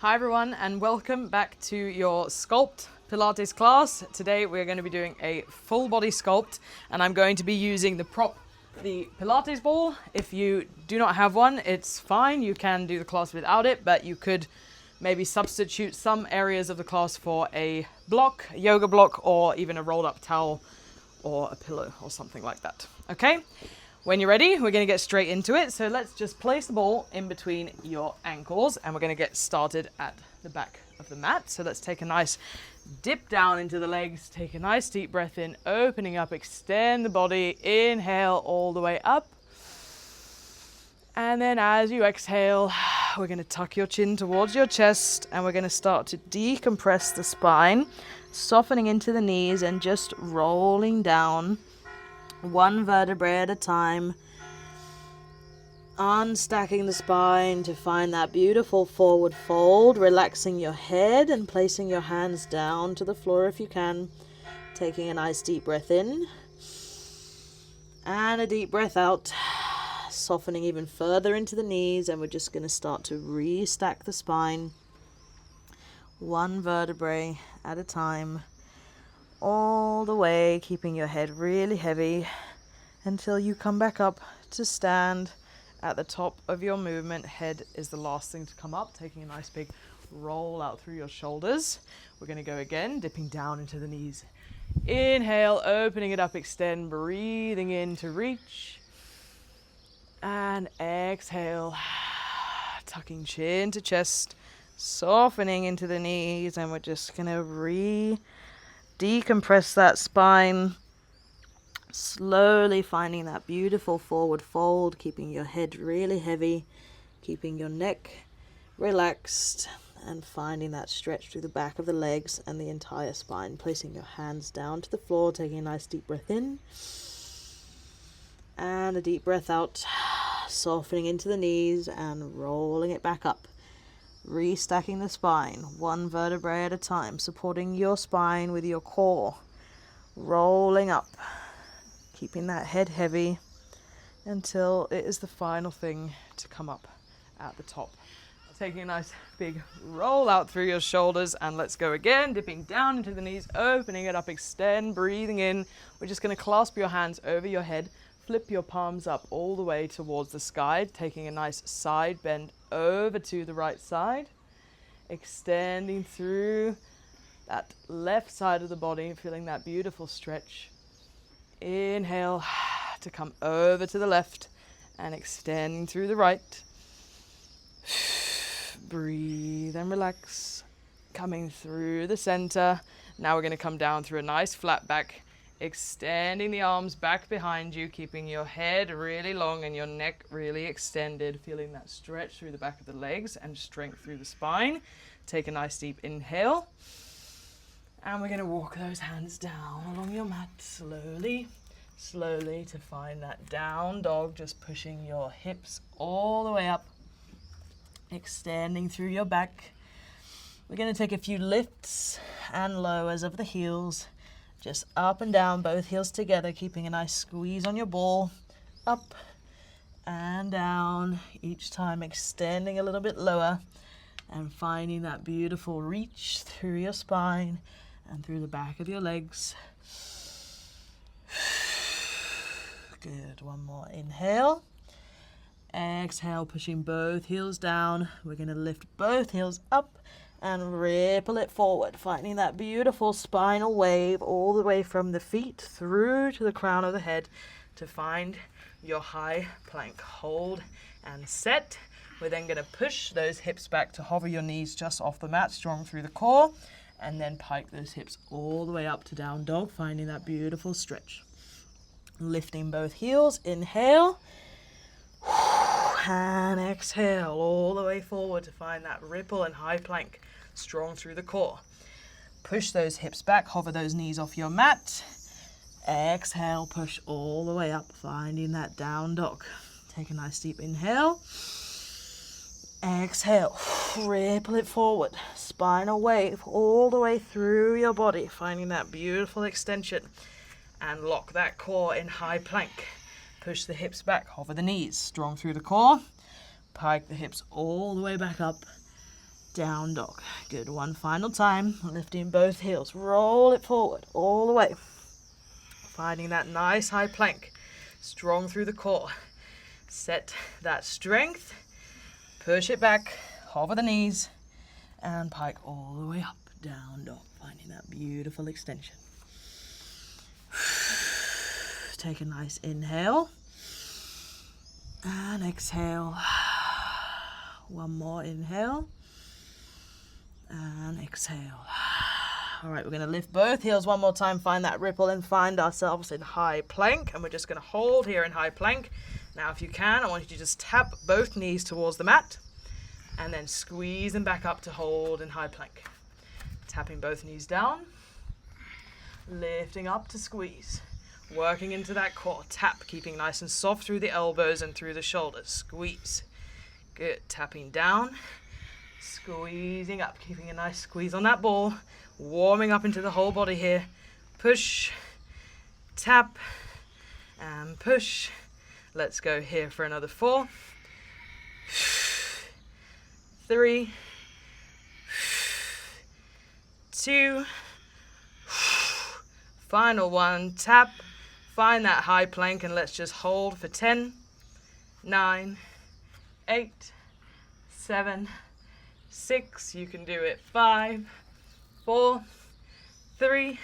Hi everyone and welcome back to your Sculpt Pilates class. Today we're going to be doing a full body sculpt and I'm going to be using the prop, the Pilates ball. If you do not have one, it's fine. You can do the class without it, but you could maybe substitute some areas of the class for a block, a yoga block, or even a rolled up towel or a pillow or something like that. Okay? When you're ready, we're going to get straight into it. So let's just place the ball in between your ankles and we're going to get started at the back of the mat. So let's take a nice dip down into the legs, take a nice deep breath in, opening up, extend the body, inhale all the way up. And then as you exhale, we're going to tuck your chin towards your chest and we're going to start to decompress the spine, softening into the knees and just rolling down one vertebrae at a time, unstacking the spine to find that beautiful forward fold, relaxing your head and placing your hands down to the floor if you can, taking a nice deep breath in and a deep breath out, softening even further into the knees, and we're just going to start to restack the spine one vertebrae at a time, all the way, keeping your head really heavy until you come back up to stand at the top of your movement. Head is the last thing to come up, taking a nice big roll out through your shoulders. We're going to go again, dipping down into the knees. Inhale, opening it up, extend, breathing in to reach. And exhale, tucking chin to chest, softening into the knees, and we're just going to decompress that spine, slowly finding that beautiful forward fold, keeping your head really heavy, keeping your neck relaxed, and finding that stretch through the back of the legs and the entire spine. Placing your hands down to the floor, taking a nice deep breath in and a deep breath out, softening into the knees and rolling it back up. Restacking the spine, one vertebrae at a time, supporting your spine with your core, rolling up, keeping that head heavy until it is the final thing to come up at the top. Taking a nice big roll out through your shoulders, and let's go again, dipping down into the knees, opening it up, extend, breathing in. We're just going to clasp your hands over your head, flip your palms up all the way towards the sky, taking a nice side bend over to the right side, extending through that left side of the body, feeling that beautiful stretch. Inhale to come over to the left and extending through the right. Breathe and relax, coming through the center. Now we're going to come down through a nice flat back, extending the arms back behind you, keeping your head really long and your neck really extended, feeling that stretch through the back of the legs and strength through the spine. Take a nice deep inhale. And we're going to walk those hands down along your mat slowly to find that down dog, just pushing your hips all the way up, extending through your back. We're going to take a few lifts and lowers of the heels, just up and down, both heels together, keeping a nice squeeze on your ball, up and down, each time extending a little bit lower and finding that beautiful reach through your spine and through the back of your legs. Good, one more inhale. Exhale, pushing both heels down. We're going to lift both heels up and ripple it forward, finding that beautiful spinal wave all the way from the feet through to the crown of the head to find your high plank. Hold and set. We're then going to push those hips back to hover your knees just off the mat, strong through the core, and then pike those hips all the way up to down dog, finding that beautiful stretch. Lifting both heels, inhale, and exhale all the way forward to find that ripple and high plank, strong through the core. Push those hips back, hover those knees off your mat. Exhale, push all the way up, finding that down dog. Take a nice deep inhale. Exhale, ripple it forward, spinal wave all the way through your body, finding that beautiful extension, and lock that core in high plank. Push the hips back, hover the knees, strong through the core, pike the hips all the way back up, down dog. Good, one final time, lifting both heels, roll it forward all the way. Finding that nice high plank, strong through the core. Set that strength, push it back, hover the knees, and pike all the way up, down dog, finding that beautiful extension. Take a nice inhale, and exhale. One more inhale, and exhale. All right, we're going to lift both heels one more time, find that ripple, and find ourselves in high plank, and we're just going to hold here in high plank. Now, if you can, I want you to just tap both knees towards the mat, and then squeeze them back up to hold in high plank. Tapping both knees down, lifting up to squeeze, working into that core. Tap, keeping nice and soft through the elbows and through the shoulders. Squeeze. Good, tapping down, squeezing up, keeping a nice squeeze on that ball, warming up into the whole body here. Push, tap, and push. Let's go here for another 4, 3, 2, final 1, tap, find that high plank, and let's just hold for 10, 9, 8, 7, 6, you can do it, 5, 4, 3,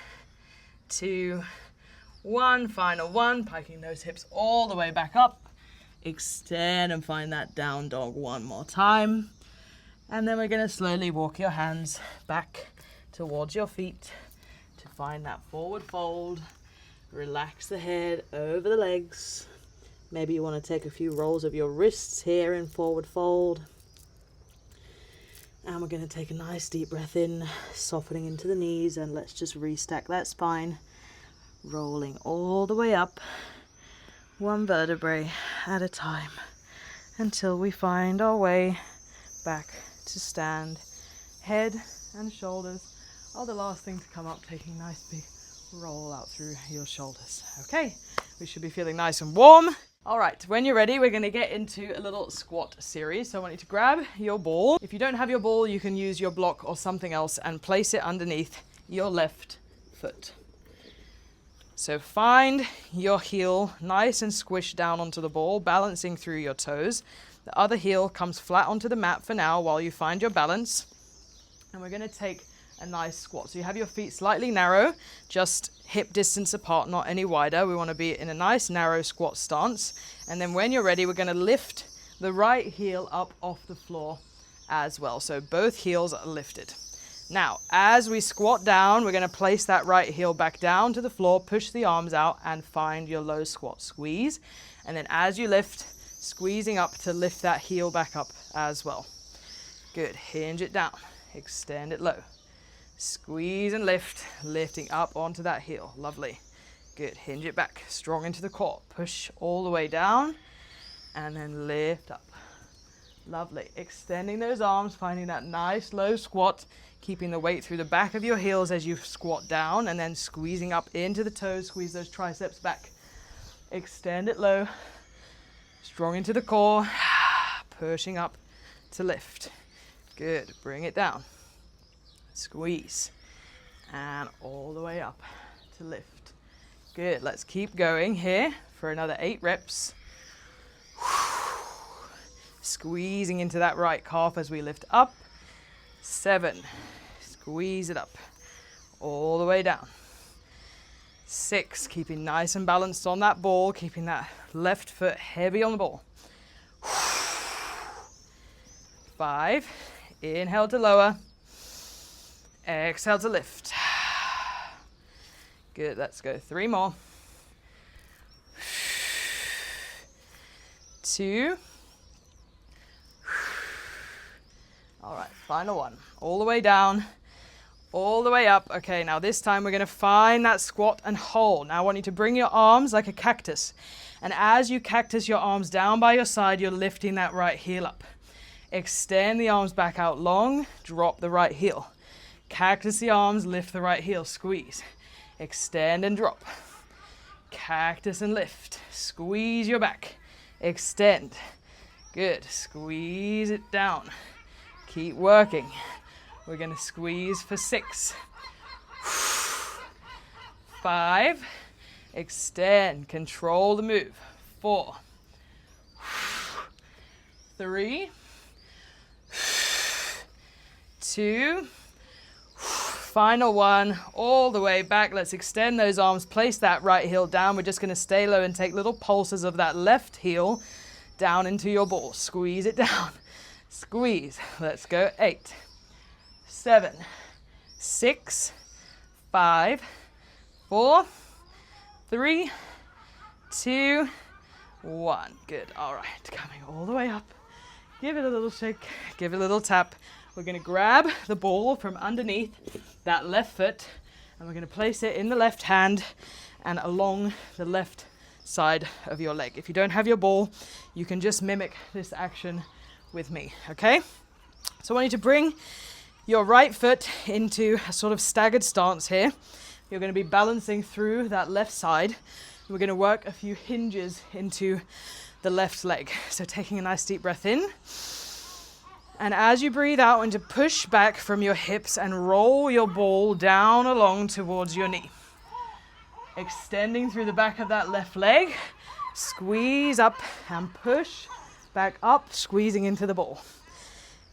2, 1, final 1, piking those hips all the way back up, extend and find that down dog one more time, and then we're going to slowly walk your hands back towards your feet to find that forward fold. Relax the head over the legs. Maybe you want to take a few rolls of your wrists here in forward fold. And we're going to take a nice deep breath in, softening into the knees, and let's just restack that spine, rolling all the way up, one vertebrae at a time, until we find our way back to stand. Head and shoulders are the last thing to come up, taking a nice big roll out through your shoulders. Okay, we should be feeling nice and warm. All right, when you're ready, we're going to get into a little squat series. So I want you to grab your ball. If you don't have your ball, you can use your block or something else and place it underneath your left foot. So find your heel nice and squished down onto the ball, balancing through your toes. The other heel comes flat onto the mat for now while you find your balance. And we're going to take a nice squat. So you have your feet slightly narrow, just hip distance apart, not any wider. We want to be in a nice narrow squat stance. And then when you're ready, we're going to lift the right heel up off the floor as well. So both heels are lifted. Now, as we squat down, we're going to place that right heel back down to the floor, push the arms out, and find your low squat. Squeeze. And then as you lift, squeezing up to lift that heel back up as well. Good. Hinge it down. Extend it low. Squeeze and lift, lifting up onto that heel. Lovely. Good. Hinge it back. Strong into the core. Push all the way down and then lift up. Lovely. Extending those arms, finding that nice low squat, keeping the weight through the back of your heels as you squat down, and then squeezing up into the toes. Squeeze those triceps back. Extend it low. Strong into the core. Pushing up to lift. Good. Bring it down. Squeeze. And all the way up to lift. Good. Let's keep going here for another 8 reps. Squeezing into that right calf as we lift up. 7. Squeeze it up. All the way down. 6. Keeping nice and balanced on that ball. Keeping that left foot heavy on the ball. 5. Inhale to lower. Exhale to lift. Good. Let's go 3 more. 2. All right, final one. All the way down, all the way up. Okay, now this time we're going to find that squat and hold. Now I want you to bring your arms like a cactus. And as you cactus your arms down by your side, you're lifting that right heel up. Extend the arms back out long, drop the right heel. Cactus the arms, lift the right heel, squeeze. Extend and drop. Cactus and lift. Squeeze your back. Extend. Good. Squeeze it down. Keep working. We're going to squeeze for 6. 5. Extend. Control the move. 4. 3. 2. Final one. All the way back. Let's extend those arms. Place that right heel down. We're just going to stay low and take little pulses of that left heel down into your ball. Squeeze it down. Squeeze. Let's go. 8, 7, 6, 5, 4, 3, 2, 1. Good. All right. Coming all the way up. Give it a little shake. Give it a little tap. We're going to grab the ball from underneath that left foot and we're going to place it in the left hand and along the left side of your leg. If you don't have your ball, you can just mimic this action with me, okay? So I want you to bring your right foot into a sort of staggered stance here. You're going to be balancing through that left side. We're going to work a few hinges into the left leg. So taking a nice deep breath in. And as you breathe out, and to push back from your hips and roll your ball down along towards your knee. Extending through the back of that left leg. Squeeze up and push back up, squeezing into the ball.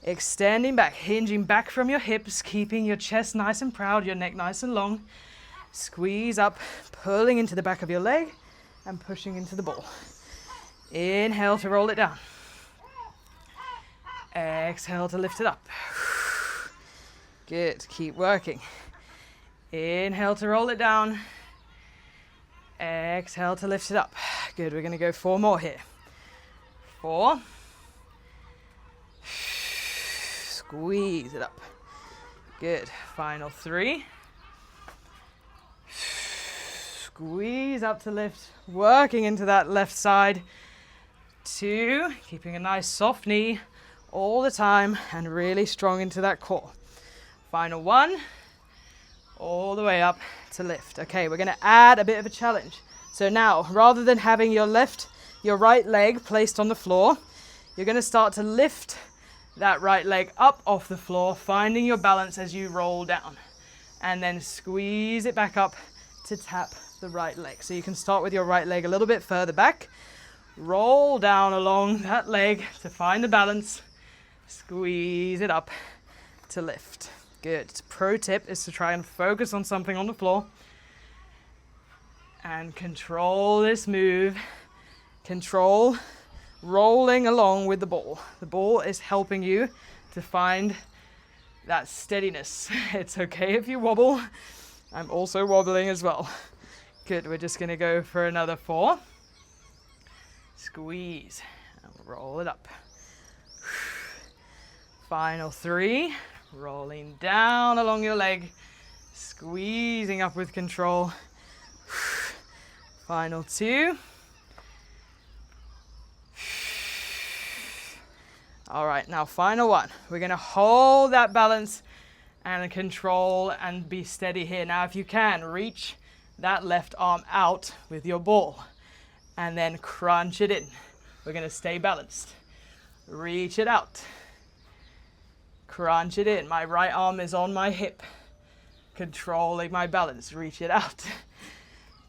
Extending back, hinging back from your hips, keeping your chest nice and proud, your neck nice and long. Squeeze up, pulling into the back of your leg and pushing into the ball. Inhale to roll it down. Exhale to lift it up. Good, keep working. Inhale to roll it down. Exhale to lift it up. Good, we're going to go 4 more here. 4. Squeeze it up. Good, final 3. Squeeze up to lift, working into that left side. 2, keeping a nice soft knee all the time and really strong into that core. Final 1, all the way up to lift. Okay, we're going to add a bit of a challenge. So now, rather than having your right leg placed on the floor, you're going to start to lift that right leg up off the floor, finding your balance as you roll down. And then squeeze it back up to tap the right leg. So you can start with your right leg a little bit further back. Roll down along that leg to find the balance. Squeeze it up to lift. Good. Pro tip is to try and focus on something on the floor and control this move. Control rolling along with the ball. The ball is helping you to find that steadiness. It's okay if you wobble. I'm also wobbling as well. Good. We're just going to go for another 4. Squeeze and roll it up. Final 3, rolling down along your leg, squeezing up with control. Final 2. All right, now final 1. We're going to hold that balance and control and be steady here. Now, if you can, reach that left arm out with your ball and then crunch it in. We're going to stay balanced. Reach it out. Crunch it in. My right arm is on my hip, controlling my balance. Reach it out.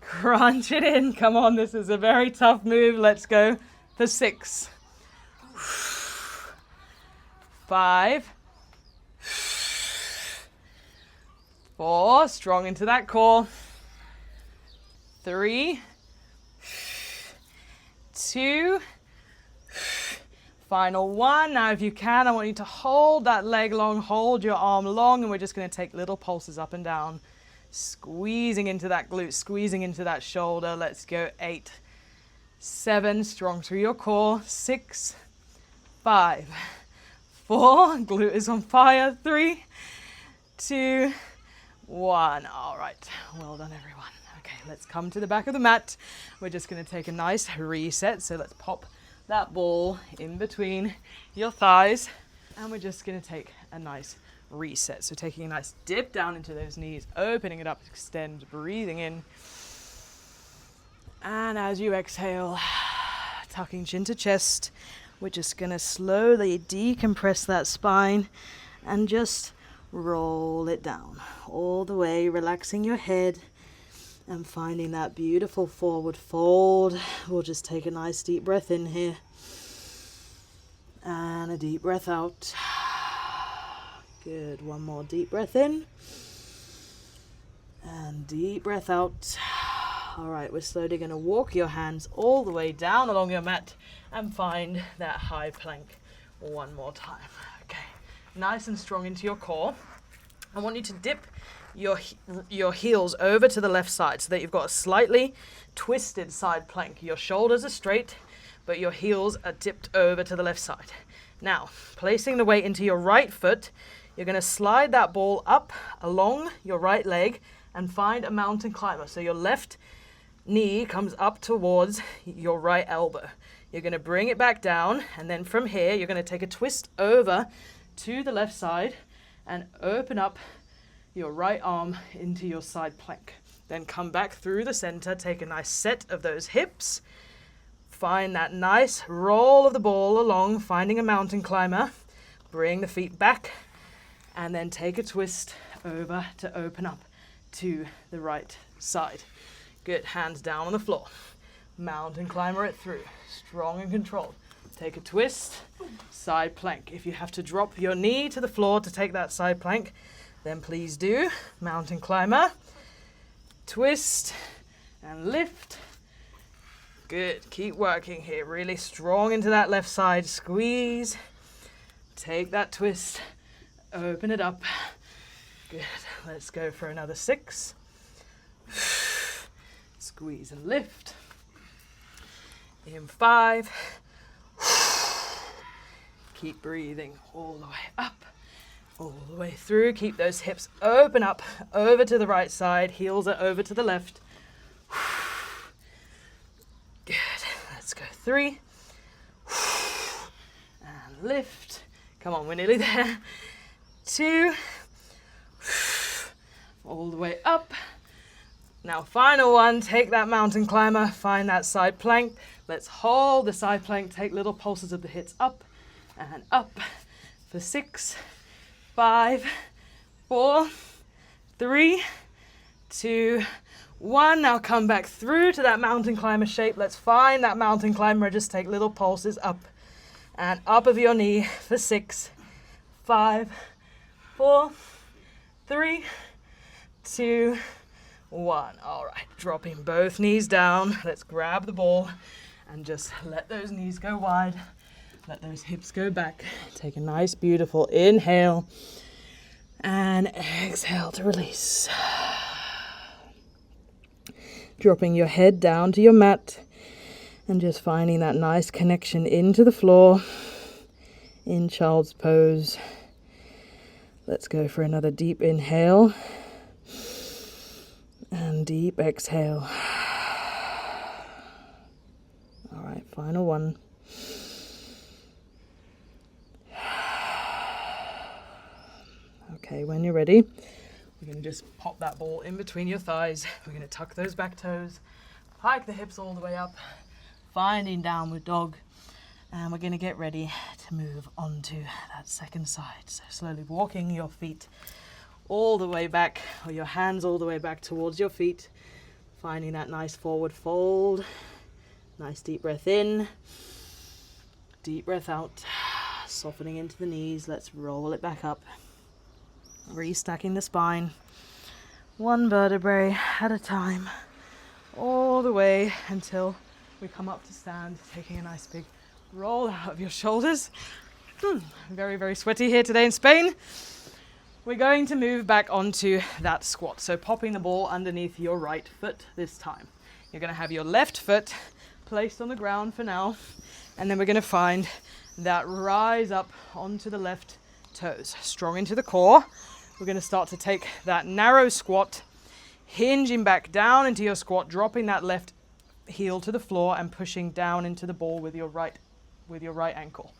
Crunch it in. Come on, this is a very tough move. Let's go for 6. 5. 4. Strong into that core. 3. 2. Final 1. Now, if you can, I want you to hold that leg long, hold your arm long, and we're just going to take little pulses up and down, squeezing into that glute, squeezing into that shoulder. Let's go. 8, 7, strong through your core. 6, 5, 4, glute is on fire. 3, 2, 1. All right, well done, everyone. Okay, let's come to the back of the mat. We're just going to take a nice reset. So let's pop that ball in between your thighs, and we're just going to take a nice reset. So taking a nice dip down into those knees, opening it up, extend, breathing in, and as you exhale, tucking chin to chest, We're just going to slowly decompress that spine and just roll it down all the way, relaxing your head and finding that beautiful forward fold. We'll just take a nice deep breath in here and a deep breath out. Good. One more deep breath in and deep breath out. All right, we're slowly going to walk your hands all the way down along your mat and find that high plank one more time. Okay, nice and strong into your core. I want you to dip your heels over to the left side so that you've got a slightly twisted side plank. Your shoulders are straight, but your heels are dipped over to the left side. Now, placing the weight into your right foot, you're going to slide that ball up along your right leg and find a mountain climber. So your left knee comes up towards your right elbow. You're going to bring it back down, and then from here, you're going to take a twist over to the left side and open up your right arm into your side plank. Then come back through the center, take a nice set of those hips. Find that nice roll of the ball along, finding a mountain climber. Bring the feet back, and then take a twist over to open up to the right side. Good, hands down on the floor. Mountain climber it through, strong and controlled. Take a twist, side plank. If you have to drop your knee to the floor to take that side plank, then please do. Mountain climber, twist and lift. Good, keep working here, really strong into that left side, squeeze. Take that twist, open it up. Good, let's go for another 6. Squeeze and lift. In 5. Keep breathing all the way up, all the way through. Keep those hips open up, over to the right side. Heels are over to the left. Good. Let's go 3. And lift. Come on, we're nearly there. 2. All the way up. Now, final one, take that mountain climber, find that side plank. Let's hold the side plank, take little pulses of the hips up and up for 6, 5, 4, 3, 2, 1. Now come back through to that mountain climber shape. Let's find that mountain climber. Just take little pulses up and up of your knee for 6, 5, 4, 3, 2, 1. All right, dropping both knees down. Let's grab the ball and just let those knees go wide. Let those hips go back. Take a nice, beautiful inhale and exhale to release. Dropping your head down to your mat and just finding that nice connection into the floor in child's pose. Let's go for another deep inhale and deep exhale. All right, final one. Okay, when you're ready, we're going to just pop that ball in between your thighs. We're going to tuck those back toes, pike the hips all the way up, finding downward dog. And we're going to get ready to move on to that second side. So slowly walking your feet all the way back, or your hands all the way back towards your feet, finding that nice forward fold. Nice deep breath in, deep breath out, softening into the knees. Let's roll it back up. Restacking the spine, one vertebrae at a time, all the way until we come up to stand, taking a nice big roll out of your shoulders. Very, very sweaty here today in Spain. We're going to move back onto that squat. So popping the ball underneath your right foot this time. You're going to have your left foot placed on the ground for now, and then we're going to find that rise up onto the left toes, strong into the core. We're going to start to take that narrow squat, hinging back down into your squat, dropping that left heel to the floor and pushing down into the ball with your right ankle.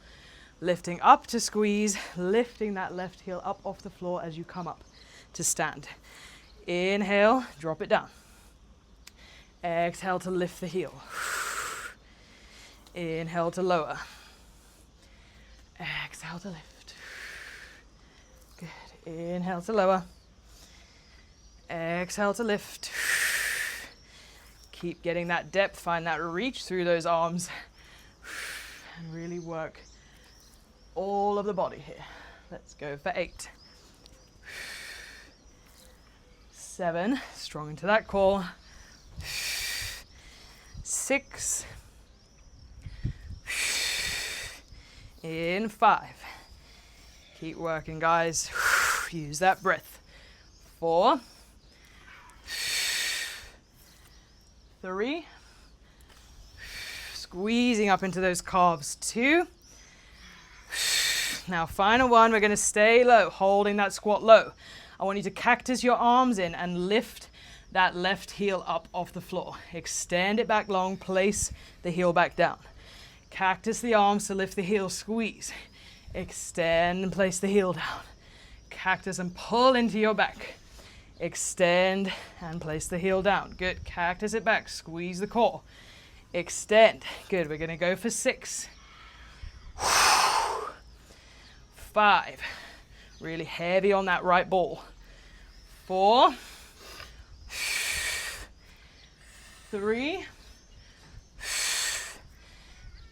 Lifting up to squeeze, lifting that left heel up off the floor as you come up to stand. Inhale, drop it down. Exhale to lift the heel. Inhale to lower. Exhale to lift. Good. Inhale to lower. Exhale to lift. Keep getting that depth, find that reach through those arms, and really work all of the body here. Let's go for 8. 7, strong into that core. 6. In 5. Keep working, guys. Use that breath. 4. 3. Squeezing up into those calves. 2. Now final one, we're going to stay low, holding that squat low. I want you to cactus your arms in and lift that left heel up off the floor. Extend it back long, place the heel back down. Cactus the arms to lift the heel, squeeze. Extend and place the heel down. Cactus and pull into your back. Extend and place the heel down. Good. Cactus it back, squeeze the core. Extend. Good. We're going to go for 6. 5. Really heavy on that right ball. 4. 3.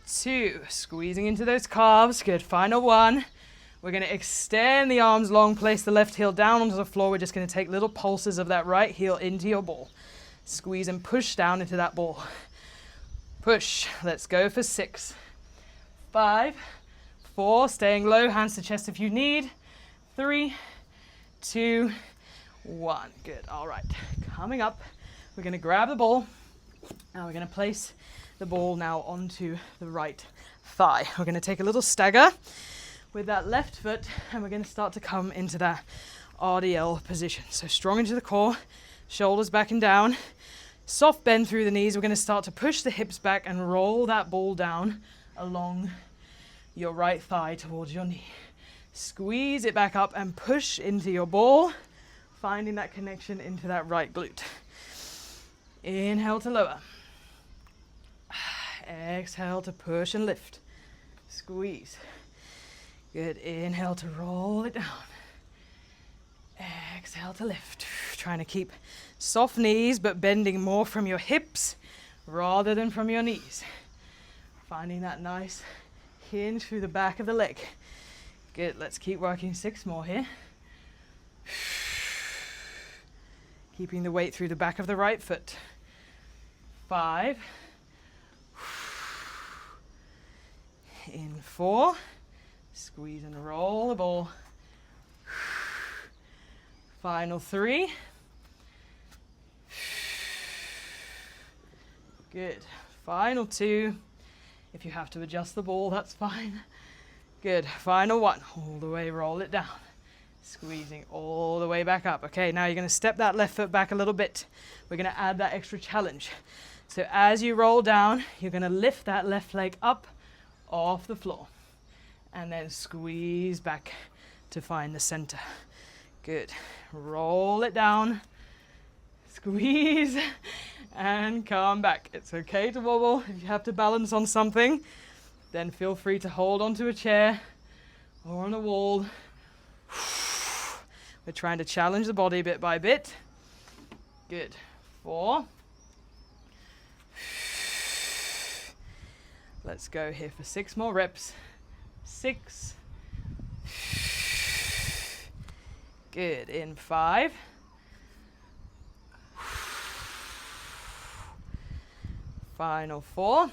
2. Squeezing into those calves. Good. Final one. We're going to extend the arms long, place the left heel down onto the floor. We're just going to take little pulses of that right heel into your ball. Squeeze and push down into that ball. Push. Let's go for 6. 5. 4, staying low, hands to chest if you need. 3, 2, 1. Good. All right. Coming up, we're going to grab the ball. Now we're going to place the ball now onto the right thigh. We're going to take a little stagger with that left foot, and we're going to start to come into that RDL position. So strong into the core, shoulders back and down. Soft bend through the knees. We're going to start to push the hips back and roll that ball down along your right thigh towards your knee. Squeeze it back up and push into your ball, finding that connection into that right glute. Inhale to lower. Exhale to push and lift. Squeeze. Good. Inhale to roll it down. Exhale to lift. Trying to keep soft knees, but bending more from your hips rather than from your knees. Finding that nice hinge through the back of the leg. Good. Let's keep working 6 more here. Keeping the weight through the back of the right foot. 5. In 4. Squeeze and roll the ball. Final 3. Good. Final 2. If you have to adjust the ball, that's fine. Good. Final 1. All the way, roll it down. Squeezing all the way back up. Okay, now you're going to step that left foot back a little bit. We're going to add that extra challenge. So as you roll down, you're going to lift that left leg up off the floor. And then squeeze back to find the center. Good. Roll it down. Squeeze. And come back. It's okay to wobble. If you have to balance on something, then feel free to hold onto a chair or on a wall. We're trying to challenge the body bit by bit. Good. 4. Let's go here for 6 more reps. 6. Good. In 5. Final 4.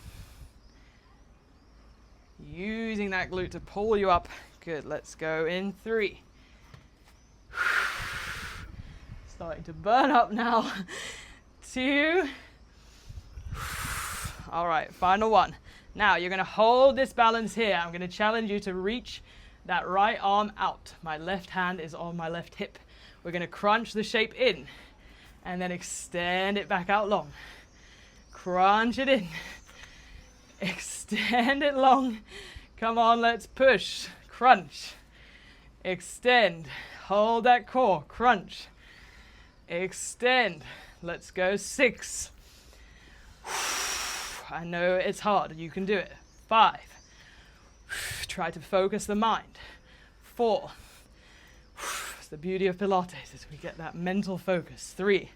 Using that glute to pull you up. Good. Let's go in 3. Starting to burn up now. 2. All right. Final 1. Now you're going to hold this balance here. I'm going to challenge you to reach that right arm out. My left hand is on my left hip. We're going to crunch the shape in and then extend it back out long. Crunch it in. Extend it long. Come on, let's push. Crunch. Extend. Hold that core. Crunch. Extend. Let's go 6. I know it's hard. You can do it. 5. try to focus the mind. 4. It's the beauty of Pilates is we get that mental focus. 3.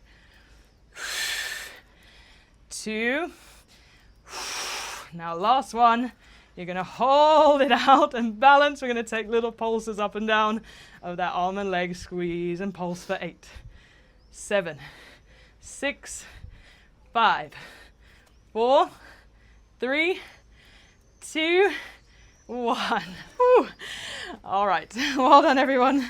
2. Now last one. You're going to hold it out and balance. We're going to take little pulses up and down of that arm and leg. Squeeze and pulse for 8, 7, 6, 5, 4, 3, 2, 1. Woo. All right. Well done, everyone.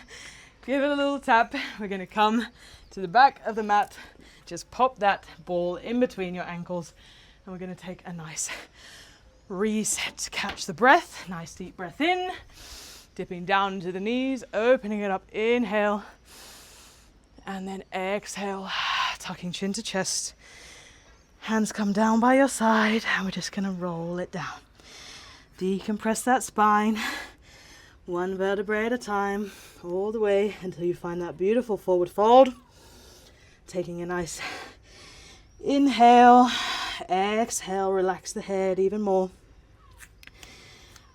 Give it a little tap. We're going to come to the back of the mat. Just pop that ball in between your ankles. And we're going to take a nice reset. Catch the breath. Nice deep breath in. Dipping down into the knees. Opening it up. Inhale. And then exhale. Tucking chin to chest. Hands come down by your side. And we're just going to roll it down. Decompress that spine. One vertebrae at a time. All the way until you find that beautiful forward fold. Taking a nice inhale. Exhale. Relax the head even more.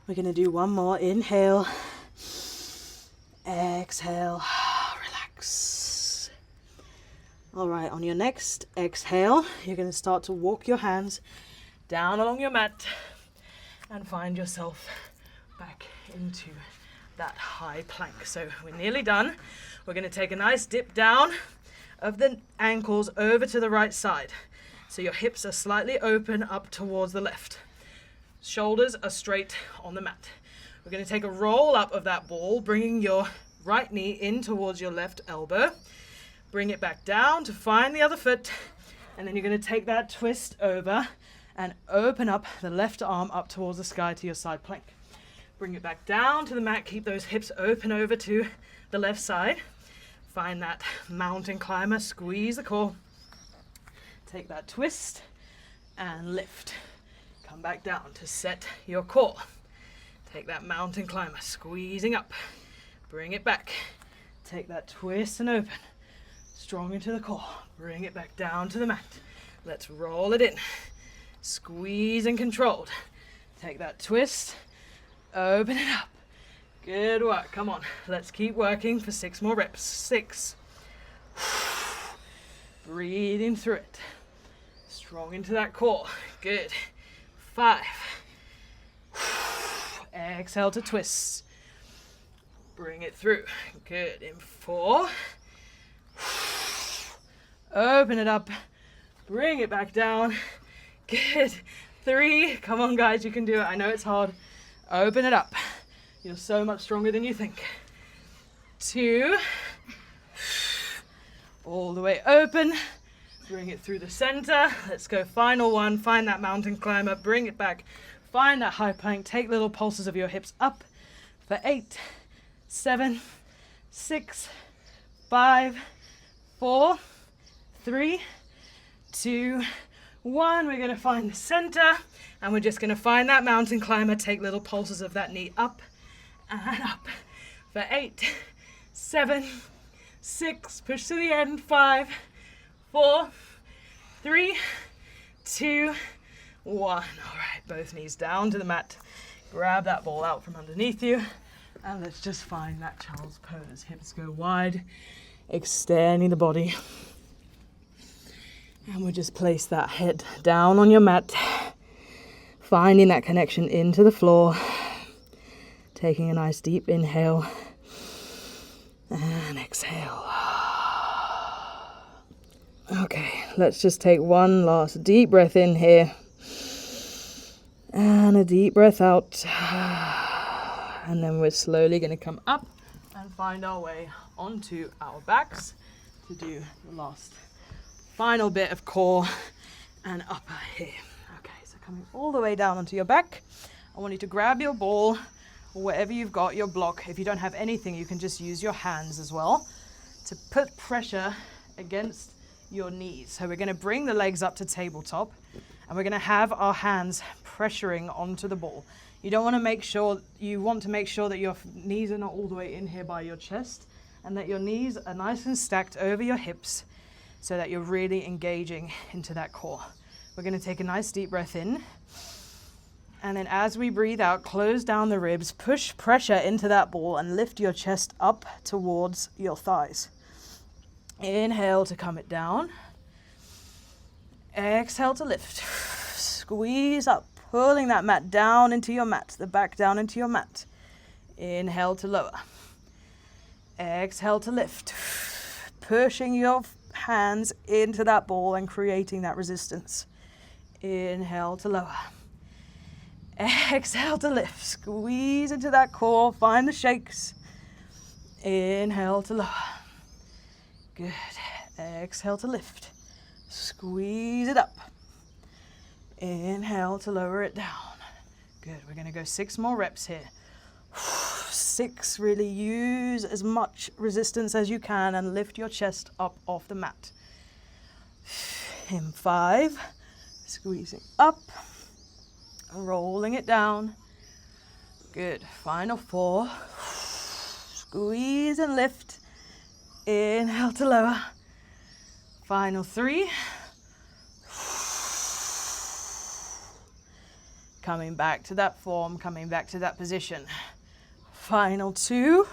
We're going to do one more. Inhale. Exhale. Relax. All right, on your next exhale, you're going to start to walk your hands down along your mat and find yourself back into that high plank. So we're nearly done. We're going to take a nice dip down of the ankles over to the right side. So your hips are slightly open up towards the left. Shoulders are straight on the mat. We're going to take a roll up of that ball, bringing your right knee in towards your left elbow. Bring it back down to find the other foot. And then you're going to take that twist over and open up the left arm up towards the sky to your side plank. Bring it back down to the mat. Keep those hips open over to the left side. Find that mountain climber. Squeeze the core. Take that twist and lift. Come back down to set your core. Take that mountain climber, squeezing up. Bring it back. Take that twist and open. Strong into the core. Bring it back down to the mat. Let's roll it in. Squeeze and controlled. Take that twist. Open it up. Good work. Come on. Let's keep working for 6 more reps. 6. Breathing through it. Strong into that core. Good. 5. Exhale to twist. Bring it through. Good. In 4. Open it up. Bring it back down. Good. 3. Come on, guys. You can do it. I know it's hard. Open it up. You're so much stronger than you think. 2. All the way open. Bring it through the center. Let's go. Final one. Find that mountain climber. Bring it back. Find that high plank. Take little pulses of your hips up for 8, 7, 6, 5, 4, 3, 2, 1. We're going to find the center and we're just going to find that mountain climber. Take little pulses of that knee up and up for 8, 7, 6. Push to the end. 5, 4, 3, 2, 1. All right, both knees down to the mat. Grab that ball out from underneath you. And let's just find that child's pose. Hips go wide, extending the body. And we'll just place that head down on your mat. Finding that connection into the floor. Taking a nice deep inhale. And exhale. Okay, let's just take one last deep breath in here. And a deep breath out. And then we're slowly going to come up and find our way onto our backs to do the last final bit of core and upper here. Okay, so coming all the way down onto your back. I want you to grab your ball or wherever you've got your block. If you don't have anything, you can just use your hands as well to put pressure against your knees. So we're going to bring the legs up to tabletop and we're going to have our hands pressuring onto the ball. You want to make sure that your knees are not all the way in here by your chest and that your knees are nice and stacked over your hips so that you're really engaging into that core. We're going to take a nice deep breath in And then as we breathe out, close down the ribs, push pressure into that ball and lift your chest up towards your thighs. Inhale to come it down. Exhale to lift. Squeeze up, pulling that mat down into your mat, the back down into your mat. Inhale to lower. Exhale to lift. Pushing your hands into that ball and creating that resistance. Inhale to lower. Exhale to lift. Squeeze into that core. Find the shakes. Inhale to lower. Good. Exhale to lift. Squeeze it up. Inhale to lower it down. Good. We're going to go 6 more reps here. 6. Really use as much resistance as you can and lift your chest up off the mat. In 5. Squeezing up. Rolling it down. Good. Final 4. Squeeze and lift. Inhale to lower. Final 3. Coming back to that form, coming back to that position. Final 2.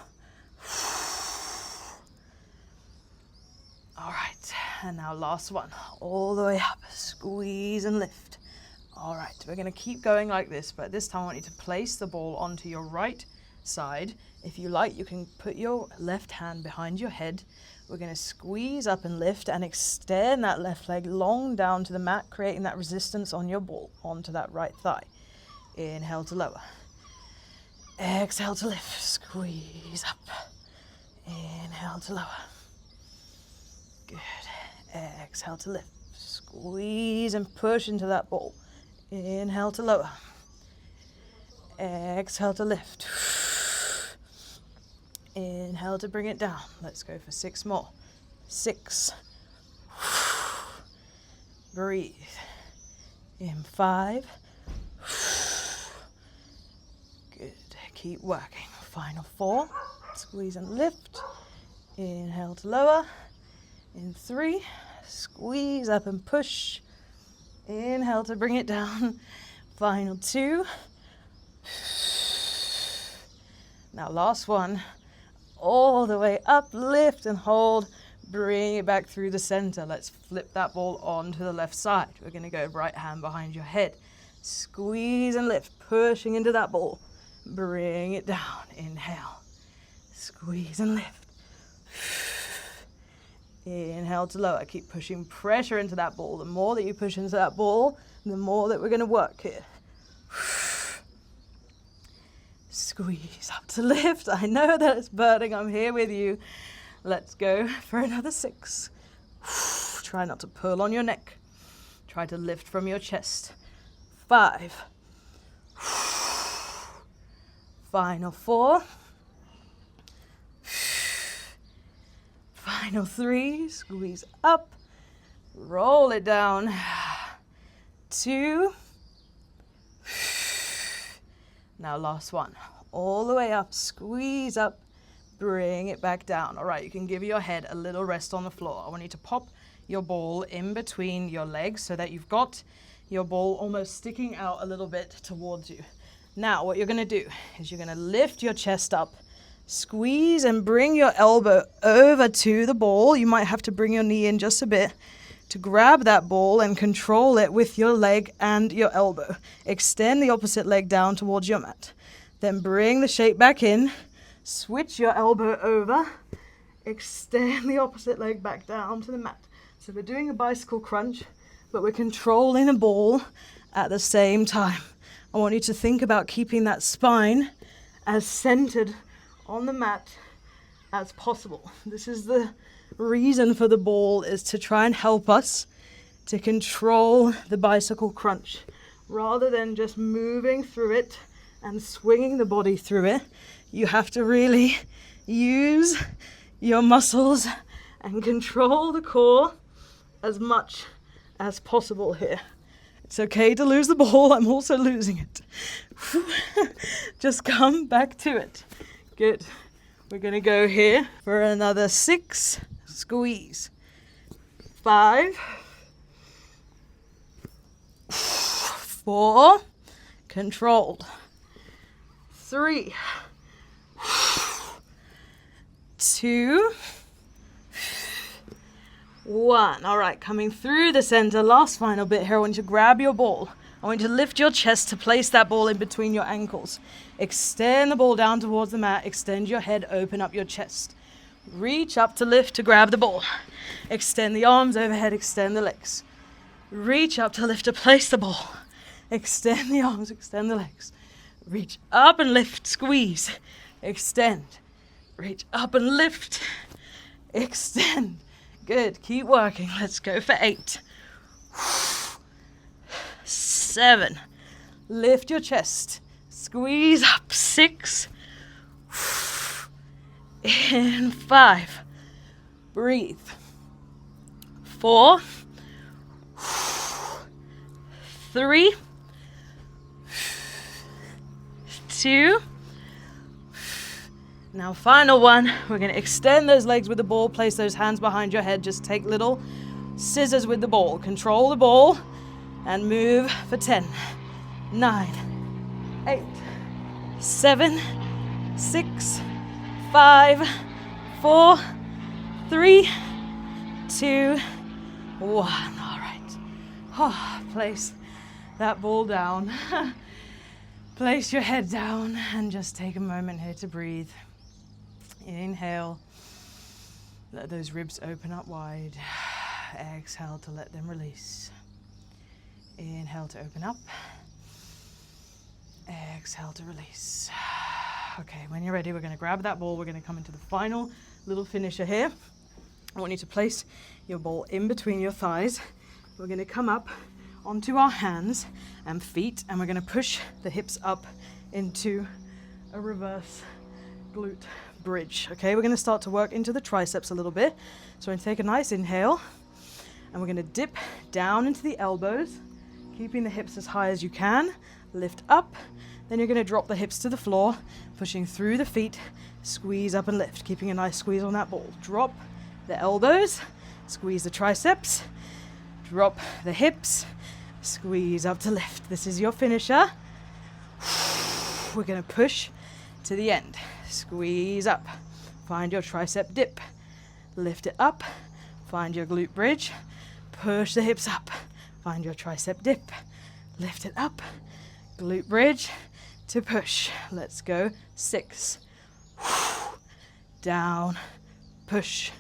All right, and now last one. All the way up. Squeeze and lift. All right, we're going to keep going like this, but this time I want you to place the ball onto your right side. If you like, you can put your left hand behind your head. We're going to squeeze up and lift and extend that left leg long down to the mat, creating that resistance on your ball onto that right thigh. Inhale to lower. Exhale to lift. Squeeze up. Inhale to lower. Good. Exhale to lift. Squeeze and push into that ball. Inhale to lower. Exhale to lift. Inhale to bring it down. Let's go for 6 more. 6. Breathe. In 5. Good. Keep working. Final 4. Squeeze and lift. Inhale to lower. In 3. Squeeze up and push. Inhale to bring it down. Final 2. Now last one. All the way up, lift and hold. Bring it back through the center. Let's flip that ball onto the left side. We're going to go right hand behind your head. Squeeze and lift, pushing into that ball. Bring it down. Inhale. Squeeze and lift. Inhale to lower. Keep pushing pressure into that ball. The more that you push into that ball, the more that we're going to work here. Squeeze up to lift. I know that it's burning. I'm here with you. Let's go for another 6. Try not to pull on your neck. Try to lift from your chest. 5. Final 4. Final 3. Squeeze up. Roll it down. 2. Now last one. All the way up. Squeeze up. Bring it back down. All right, you can give your head a little rest on the floor. I want you to pop your ball in between your legs so that you've got your ball almost sticking out a little bit towards you. Now what you're going to do is you're going to lift your chest up, squeeze and bring your elbow over to the ball. You might have to bring your knee in just a bit to grab that ball and control it with your leg and your elbow. Extend the opposite leg down towards your mat. Then bring the shape back in. Switch your elbow over, extend the opposite leg back down to the mat. So we're doing a bicycle crunch, but we're controlling the ball at the same time. I want you to think about keeping that spine as centered on the mat as possible. This is the reason for the ball, is to try and help us to control the bicycle crunch rather than just moving through it and swinging the body through it. You have to really use your muscles and control the core as much as possible here. It's okay to lose the ball. I'm also losing it. Just come back to it. Good. We're going to go here for another 6. Squeeze. 5. 4. Controlled. 3, 2, 1. All right, coming through the center. Last final bit here. I want you to grab your ball. I want you to lift your chest to place that ball in between your ankles. Extend the ball down towards the mat. Extend your head, open up your chest. Reach up to lift to grab the ball. Extend the arms overhead, extend the legs. Reach up to lift to place the ball. Extend the arms, extend the legs. Reach up and lift, squeeze. Extend. Reach up and lift. Extend. Good, keep working. Let's go for 8. 7. Lift your chest. Squeeze up. 6. In 5. Breathe. 4. 3. 2. Now final one. We're going to extend those legs with the ball. Place those hands behind your head. Just take little scissors with the ball. Control the ball and move for 10, 9, 8, 7, 6, 5, 4, 3, 2, 1. All right. Oh, place that ball down. Place your head down and just take a moment here to breathe. Inhale. Let those ribs open up wide. Exhale to let them release. Inhale to open up. Exhale to release. Okay, when you're ready, we're going to grab that ball. We're going to come into the final little finisher here. I want you to place your ball in between your thighs. We're going to come up onto our hands and feet, and we're going to push the hips up into a reverse glute bridge. Okay, we're going to start to work into the triceps a little bit. So we're going to take a nice inhale, and we're going to dip down into the elbows, keeping the hips as high as you can. Lift up. Then you're going to drop the hips to the floor, pushing through the feet, squeeze up and lift, keeping a nice squeeze on that ball. Drop the elbows, squeeze the triceps, drop the hips, squeeze up to lift. This is your finisher. We're going to push to the end. Squeeze up. Find your tricep dip. Lift it up. Find your glute bridge. Push the hips up. Find your tricep dip. Lift it up. Glute bridge to push. Let's go. 6. Down. Push.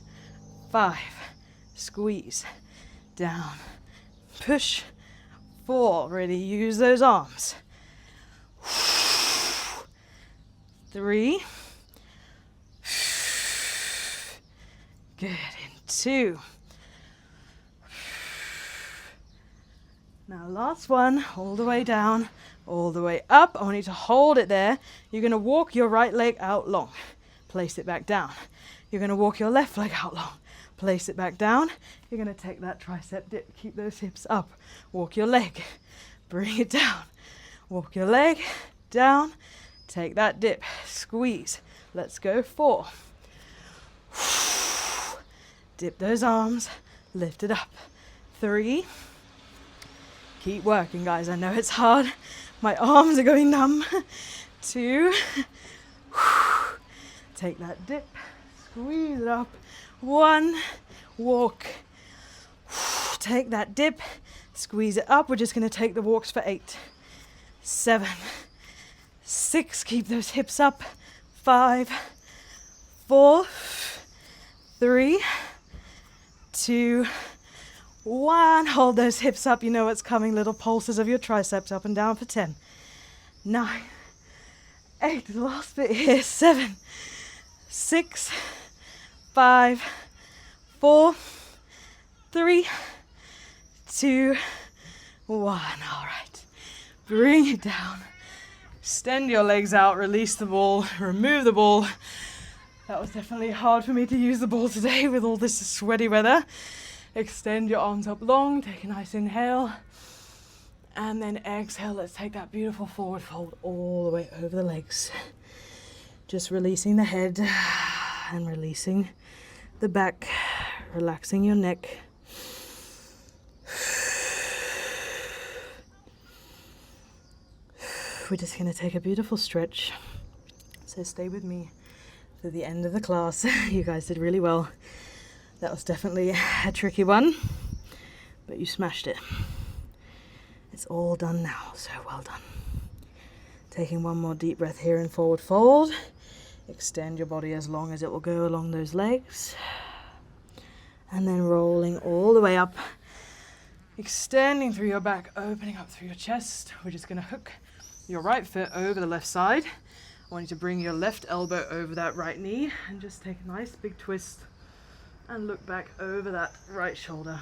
5. Squeeze. Down. Push. 4. Really use those arms. 3. Good. In 2. Now last one, all the way down, all the way up. I want you to hold it there. You're going to walk your right leg out long. Place it back down. You're going to walk your left leg out long. Place it back down. You're going to take that tricep dip. Keep those hips up. Walk your leg. Bring it down. Walk your leg down. Take that dip. Squeeze. Let's go. 4. Dip those arms. Lift it up. 3. Keep working, guys. I know it's hard. My arms are going numb. 2. Take that dip. Squeeze it up. 1. Walk. Take that dip. Squeeze it up. We're just going to take the walks for 8. 7. 6. Keep those hips up. 5. 4. 3. 2. 1. Hold those hips up. You know what's coming. Little pulses of your triceps up and down for 10. 9. 8. The last bit here. 7. 6. 5. 4. 3. 2. 1. All right. Bring it down. Extend your legs out. Release the ball. Remove the ball. That was definitely hard for me to use the ball today with all this sweaty weather. Extend your arms up long. Take a nice inhale. And then exhale. Let's take that beautiful forward fold all the way over the legs. Just releasing the head and releasing the back. Relaxing your neck. we're just going to take a beautiful stretch. So stay with me to the end of the class. You guys did really well. That was definitely a tricky one, but you smashed it. It's all done now, so well done. Taking one more deep breath here in forward fold. Extend your body as long as it will go along those legs. And then rolling all the way up. Extending through your back, opening up through your chest. We're just going to hook your right foot over the left side. I want you to bring your left elbow over that right knee and just take a nice big twist and look back over that right shoulder.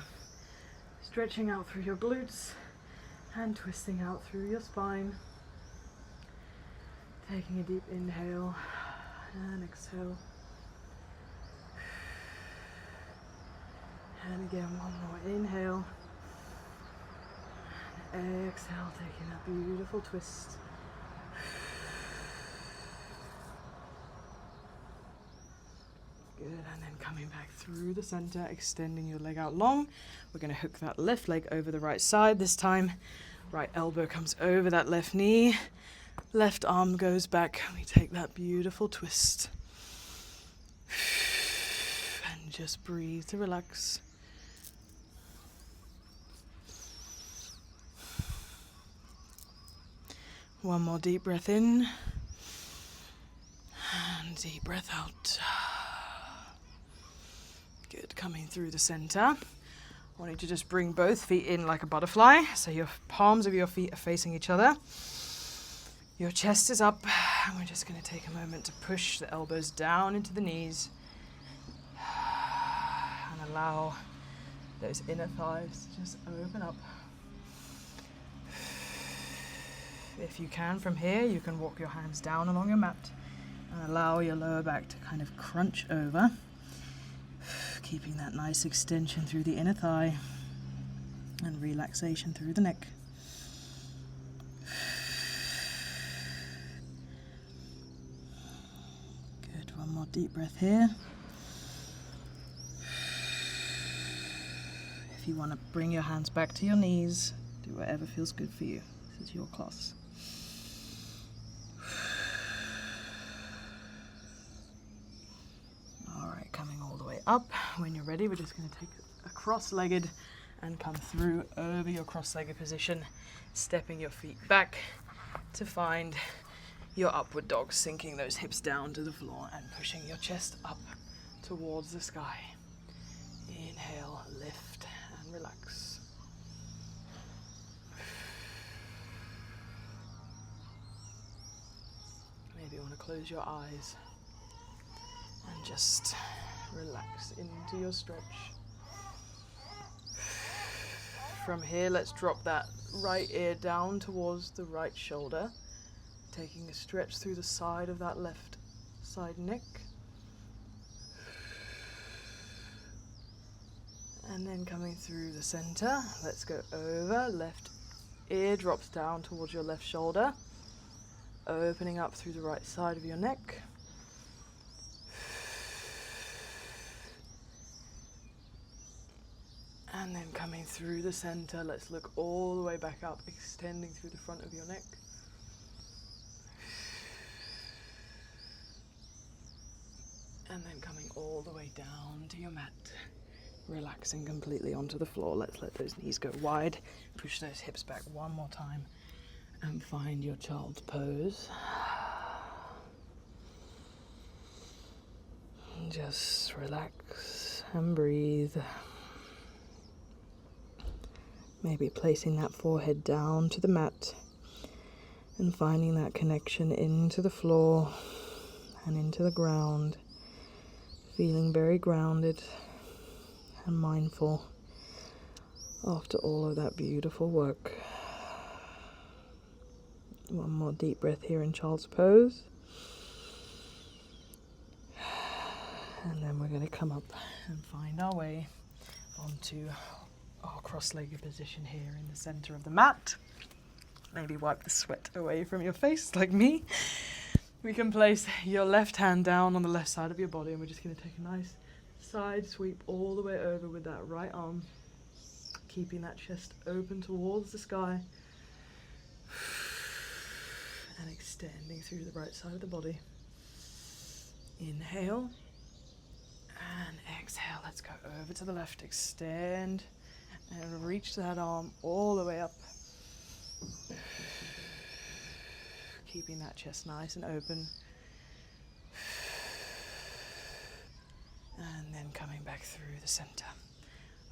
Stretching out through your glutes and twisting out through your spine. Taking a deep inhale and exhale. And again, one more inhale. And exhale, taking that beautiful twist. Good, and then coming back through the center, extending your leg out long. We're going to hook that left leg over the right side this time. Right elbow comes over that left knee. Left arm goes back. We take that beautiful twist. And just breathe to relax. One more deep breath in. And deep breath out. Good, coming through the center. I want you to just bring both feet in like a butterfly. So your palms of your feet are facing each other. Your chest is up. And we're just going to take a moment to push the elbows down into the knees. And allow those inner thighs to just open up. If you can, from here, you can walk your hands down along your mat and allow your lower back to kind of crunch over. Keeping that nice extension through the inner thigh and relaxation through the neck. Good, one more deep breath here. If you want to bring your hands back to your knees, do whatever feels good for you. This is your class. Up. When you're ready, we're just going to take a cross-legged and come through over your cross-legged position, stepping your feet back to find your upward dog, sinking those hips down to the floor and pushing your chest up towards the sky. Inhale, lift and relax. Maybe you want to close your eyes and just relax into your stretch. From here, let's drop that right ear down towards the right shoulder, taking a stretch through the side of that left side neck. And then coming through the center, let's go over. Left ear drops down towards your left shoulder, opening up through the right side of your neck. And then coming through the center, let's look all the way back up, extending through the front of your neck. And then coming all the way down to your mat, relaxing completely onto the floor. Let's let those knees go wide, push those hips back one more time, and find your child's pose. Just relax and breathe. Maybe placing that forehead down to the mat and finding that connection into the floor and into the ground. Feeling very grounded and mindful after all of that beautiful work. One more deep breath here in child's pose. And then we're going to come up and find our way onto our cross-legged position here in the center of the mat. Maybe wipe the sweat away from your face like me. We can place your left hand down on the left side of your body, and we're just going to take a nice side sweep all the way over with that right arm, keeping that chest open towards the sky. And extending through the right side of the body. Inhale. And exhale. Let's go over to the left. Extend. And reach that arm all the way up. Keeping that chest nice and open. And then coming back through the center.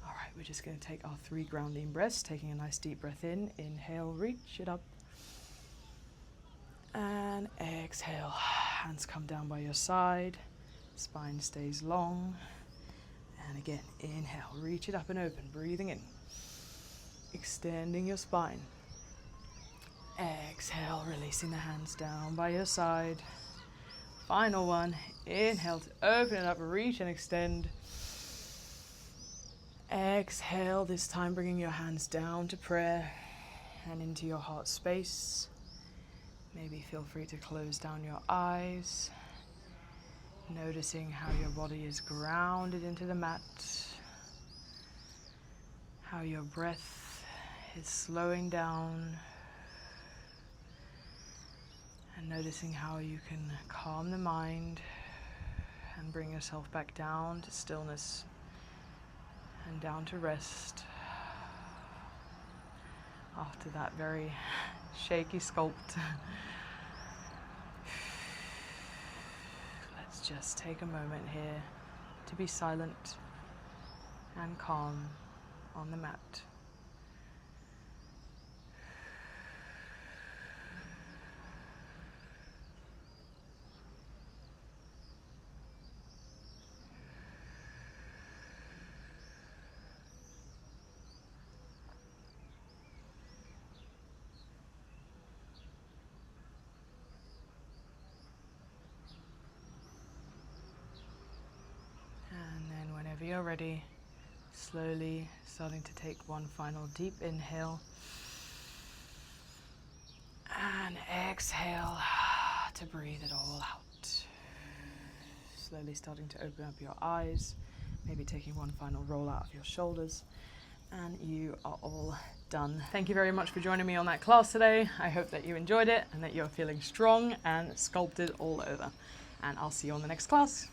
All right, we're just going to take our 3 grounding breaths, taking a nice deep breath in. Inhale, reach it up. And exhale. Hands come down by your side. Spine stays long. And again, inhale, reach it up and open, breathing in. Extending your spine. Exhale, releasing the hands down by your side. Final one, inhale to open it up, reach and extend. Exhale, this time bringing your hands down to prayer and into your heart space. Maybe feel free to close down your eyes. Noticing how your body is grounded into the mat. How your breath is slowing down. And noticing how you can calm the mind and bring yourself back down to stillness and down to rest after that very shaky sculpt. Let's just take a moment here to be silent and calm on the mat. Whenever you're ready, slowly starting to take one final deep inhale and exhale to breathe it all out. Slowly starting to open up your eyes, maybe taking one final roll out of your shoulders, and you are all done. Thank you very much for joining me on that class today. I hope that you enjoyed it and that you're feeling strong and sculpted all over. And I'll see you on the next class.